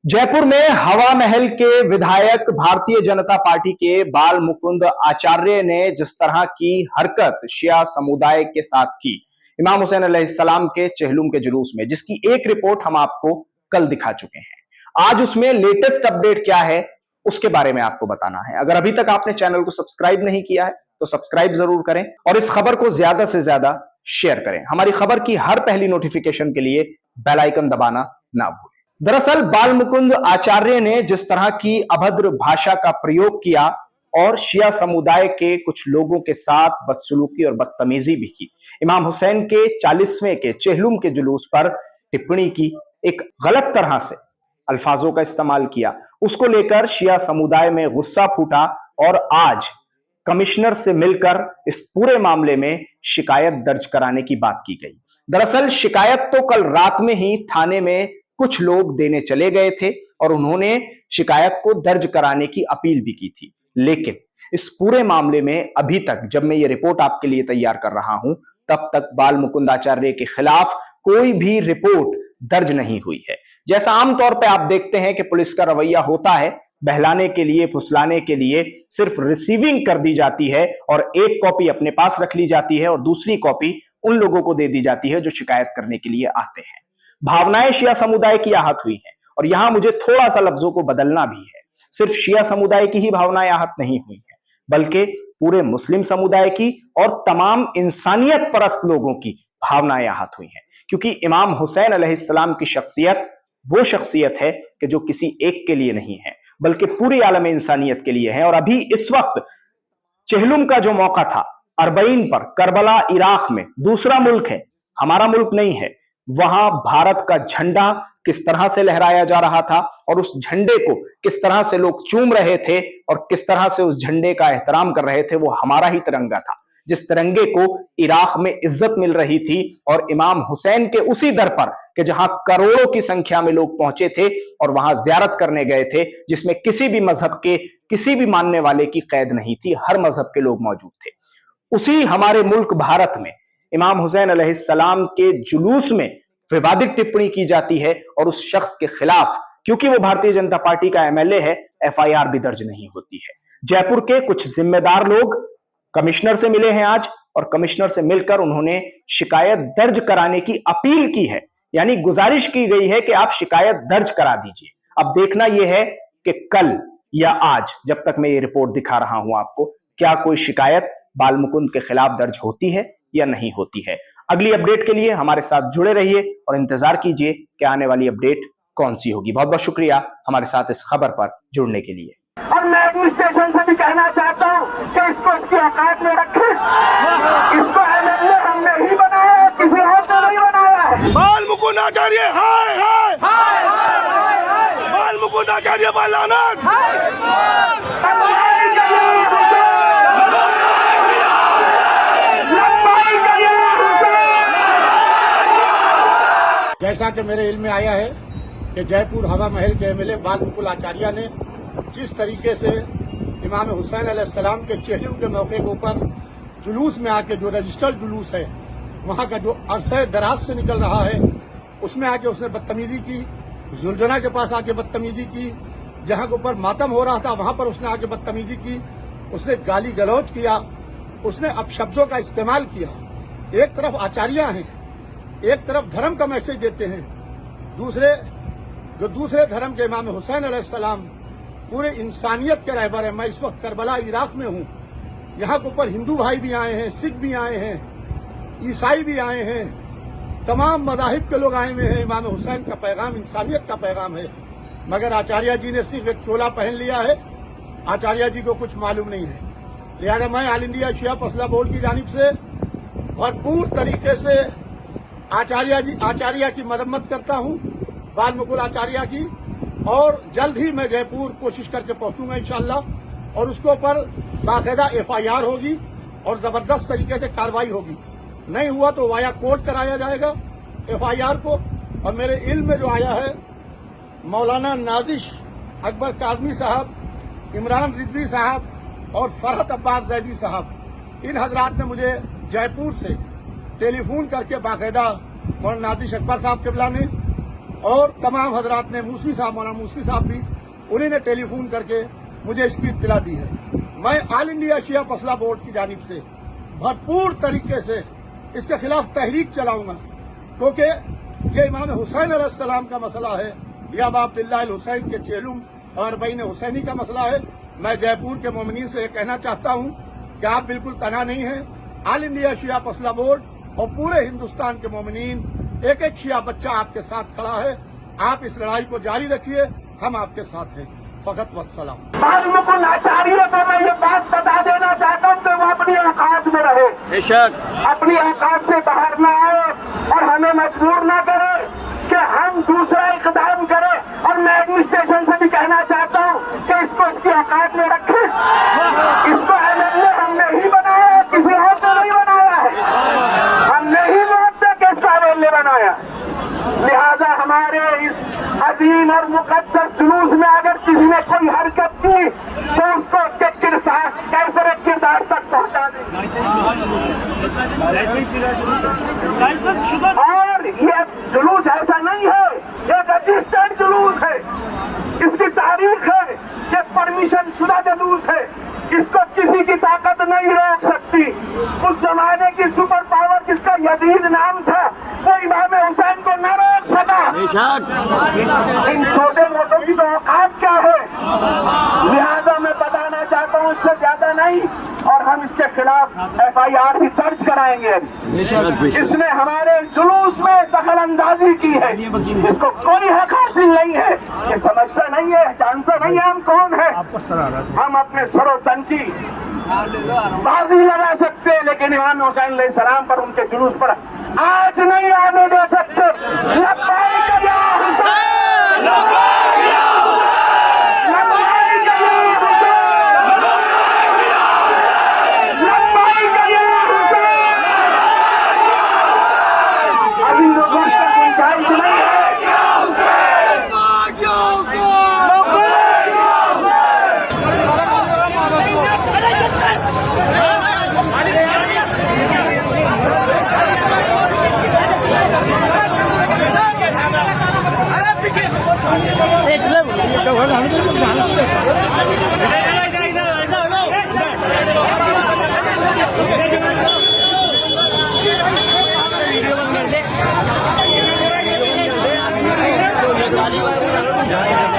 जयपुर में हवा महल के विधायक भारतीय जनता पार्टी के बाल मुकुंद आचार्य ने जिस तरह की हरकत शिया समुदाय के साथ की इमाम हुसैन अलैहिस्सलाम के चेहलुम के जुलूस में, जिसकी एक रिपोर्ट हम आपको कल दिखा चुके हैं। आज उसमें लेटेस्ट अपडेट क्या है उसके बारे में आपको बताना है। अगर अभी तक आपने चैनल को सब्सक्राइब नहीं किया है तो सब्सक्राइब जरूर करें और इस खबर को ज्यादा से ज्यादा शेयर करें। हमारी खबर की हर पहली नोटिफिकेशन के लिए बेल आइकन दबाना ना भूलें। दरअसल बाल मुकुंद आचार्य ने जिस तरह की अभद्र भाषा का प्रयोग किया और शिया समुदाय के कुछ लोगों के साथ बदसलूकी और बदतमीजी भी की, इमाम हुसैन के 40वें के चेहलुम के जुलूस पर टिप्पणी की, एक गलत तरह से अल्फाजों का इस्तेमाल किया, उसको लेकर शिया समुदाय में गुस्सा फूटा और आज कमिश्नर से मिलकर इस पूरे मामले में शिकायत दर्ज कराने की बात की गई। दरअसल शिकायत तो कल रात में ही थाने में कुछ लोग देने चले गए थे और उन्होंने शिकायत को दर्ज कराने की अपील भी की थी, लेकिन इस पूरे मामले में अभी तक जब मैं ये रिपोर्ट आपके लिए तैयार कर रहा हूं तब तक बाल मुकुंद आचार्य के खिलाफ कोई भी रिपोर्ट दर्ज नहीं हुई है। जैसा आमतौर पर आप देखते हैं कि पुलिस का रवैया होता है, बहलाने के लिए, फुसलाने के लिए सिर्फ रिसीविंग कर दी जाती है और एक कॉपी अपने पास रख ली जाती है और दूसरी कॉपी उन लोगों को दे दी जाती है जो शिकायत करने के लिए आते हैं। भावनाएं शिया समुदाय की आहत हुई हैं और यहां मुझे थोड़ा सा लफ्जों को बदलना भी है। सिर्फ शिया समुदाय की ही भावनाएं आहत नहीं हुई हैं, बल्कि पूरे मुस्लिम समुदाय की और तमाम इंसानियत परस्त लोगों की भावनाएं आहत हुई हैं, क्योंकि इमाम हुसैन अलैहिस्सलाम की शख्सियत वो शख्सियत है कि जो किसी एक के लिए नहीं है बल्कि पूरी आलम इंसानियत के लिए है। और अभी इस वक्त चेहलुम का जो मौका था, अरबईन पर, करबला इराक में, दूसरा मुल्क है, हमारा मुल्क नहीं है, वहां भारत का झंडा किस तरह से लहराया जा रहा था और उस झंडे को किस तरह से लोग चूम रहे थे और किस तरह से उस झंडे का एहतराम कर रहे थे। वो हमारा ही तिरंगा था, जिस तिरंगे को इराक में इज्जत मिल रही थी और इमाम हुसैन के उसी दर पर कि जहां करोड़ों की संख्या में लोग पहुंचे थे और वहां जियारत करने गए थे, जिसमें किसी भी मजहब के, किसी भी मानने वाले की कैद नहीं थी, हर मजहब के लोग मौजूद थे। उसी हमारे मुल्क भारत में इमाम हुसैन अलैहिस्सलाम के जुलूस में विवादित टिप्पणी की जाती है और उस शख्स के खिलाफ, क्योंकि वो भारतीय जनता पार्टी का एमएलए है, एफआईआर भी दर्ज नहीं होती है। जयपुर के कुछ जिम्मेदार लोग कमिश्नर से मिले हैं आज और कमिश्नर से मिलकर उन्होंने शिकायत दर्ज कराने की अपील की है, यानी गुजारिश की गई है कि आप शिकायत दर्ज करा दीजिए। अब देखना यह है कि कल या आज, जब तक मैं ये रिपोर्ट दिखा रहा हूं आपको, क्या कोई शिकायत बाल मुकुंद के खिलाफ दर्ज होती है या नहीं होती है। अगली अपडेट के लिए हमारे साथ जुड़े रहिए और इंतजार कीजिए कि आने वाली अपडेट कौन सी होगी। बहुत बहुत शुक्रिया हमारे साथ इस खबर पर जुड़ने के लिए। और मैं एडमिनिस्ट्रेशन से भी कहना चाहता हूँ कि इसको इसकी औकात में रखें। इसको एमएलए हमने ही बनाया है, किसी और ने नहीं बनाया है। बाल मुकुंद आचार्य हाय हाय हाय हाय हाय, बाल मुकुंद आचार्य पर लानत। जैसा कि मेरे इल्म में आया है कि जयपुर हवा महल के एमएलए बाल मुकुंद आचार्य ने जिस तरीके से इमाम हुसैन अलैहिस्सलाम के चेहलुम के मौके के ऊपर जुलूस में आके, जो रजिस्टर्ड जुलूस है, वहां का जो अरसे दराज से निकल रहा है, उसमें आके उसने बदतमीजी की, जुलझना के पास आके बदतमीजी की, जहां के ऊपर मातम हो रहा था वहां पर उसने आके बदतमीजी की, उसने गाली गलौज किया, उसने अपशब्दों का इस्तेमाल किया। एक तरफ आचार्य हैं, एक तरफ धर्म का मैसेज देते हैं, दूसरे धर्म के इमाम हुसैन अलैहिस्सलाम पूरे इंसानियत के रहबर है। मैं इस वक्त करबला इराक में हूं, यहाँ के ऊपर हिंदू भाई भी आए हैं, सिख भी आए हैं, ईसाई भी आए हैं, तमाम मज़ाहिब के लोग आए हुए हैं। इमाम हुसैन का पैगाम इंसानियत का पैगाम है, मगर आचार्य जी ने सिर्फ एक चोला पहन लिया है, आचार्य जी को कुछ मालूम नहीं है। लिहाजा मैं ऑल इंडिया शिया पर्सनल बोर्ड की जानिब से भरपूर तरीके से आचार्य की मरम्मत करता हूं, बाल मुकुंद आचार्य की, और जल्द ही मैं जयपुर कोशिश करके पहुंचूंगा इंशाअल्लाह और उसके ऊपर बाकायदा एफआईआर होगी और जबरदस्त तरीके से कार्रवाई होगी। नहीं हुआ तो वाया कोर्ट कराया जाएगा एफआईआर को। और मेरे इल्म में जो आया है, मौलाना नाजिश अकबर काजमी साहब, इमरान रिजवी साहब और फरहत अब्बास जैदी साहब, इन हजरात ने मुझे जयपुर से टेलीफोन करके बाकायदा मौलाना नाजिश अकबर साहब किबला ने और तमाम हजरात ने, मूसी साहब, मौलाना मूसी साहब भी, उन्हीं ने टेलीफोन करके मुझे इसकी इत्तला दी है। मैं ऑल इंडिया शिया मसला बोर्ड की जानिब से भरपूर तरीके से इसके खिलाफ तहरीक चलाऊंगा, क्योंकि ये इमाम हुसैन अलैहिस्सलाम का मसला है, या अबा अब्दुल्लाह अल हुसैन के चेलुम और बईन हुसैनी का मसला है। मैं जयपुर के मोमिनीन से ये कहना चाहता हूँ कि आप बिल्कुल तना नहीं हैं। ऑल इंडिया शिया मसला बोर्ड और पूरे हिंदुस्तान के मोमिनीन, एक एक शिया बच्चा आपके साथ खड़ा है। आप इस लड़ाई को जारी रखिए, हम आपके साथ हैं। फकत वस्सलाम। बाल मुकुंद आचार्य को मैं ये बात बता देना चाहता हूँ कि वो अपनी औकात में रहे, अपनी औकात से बाहर न आए और हमें मजबूर न करे कि हम दूसरा इकदाम करें। और मैं एडमिनिस्ट्रेशन से भी कहना चाहता हूँ कि इसको इसकी औकात में रखें। इसको एमएलए हमने ही बनाया, किसी और ने नहीं बनाया है। हमने ही वोट दे के इसको एमएलए बनाया। लिहाजा हमारे इस अजीम और मुकद्दस जुलूस में अगर किसी ने कोई हरकत की तो उसको उसके किरदार तक पहुंचा दें। और ये जुलूस ऐसा नहीं है, ये रजिस्टर्ड जुलूस है, इसकी तारीख है, ये परमिशन शुदा जुलूस है। इसको किसी की ताकत नहीं रोक सकती। उस जमाने की सुपर पावर जिसका यजीद नाम था, वो इमाम हुसैन को न रोक सका। इन छोटे मोटों की तो औकात क्या है। लिहाजा मैं बताना चाहता हूँ, इससे ज्यादा नहीं। और हम इसके खिलाफ FIR भी दर्ज कराएंगे। इसने हमारे जुलूस में दखल अंदाजी की है, इसको कोई हक हासिल नहीं है। ये समझता नहीं है, जानता नहीं है हम कौन है। हम अपने सरो तन की बाजी लगा सकते हैं, लेकिन इमाम हुसैन अलैहिस्सलाम पर, उनके जुलूस पर आज नहीं आने दे सकते। लब्बाइक या हुसैन, लब्बाइक या हुसैन, लब्बाइक या हुसैन, लब्बाइक या हुसैन। अभी लोगों की गुंजाइश नहीं है। गाड़ी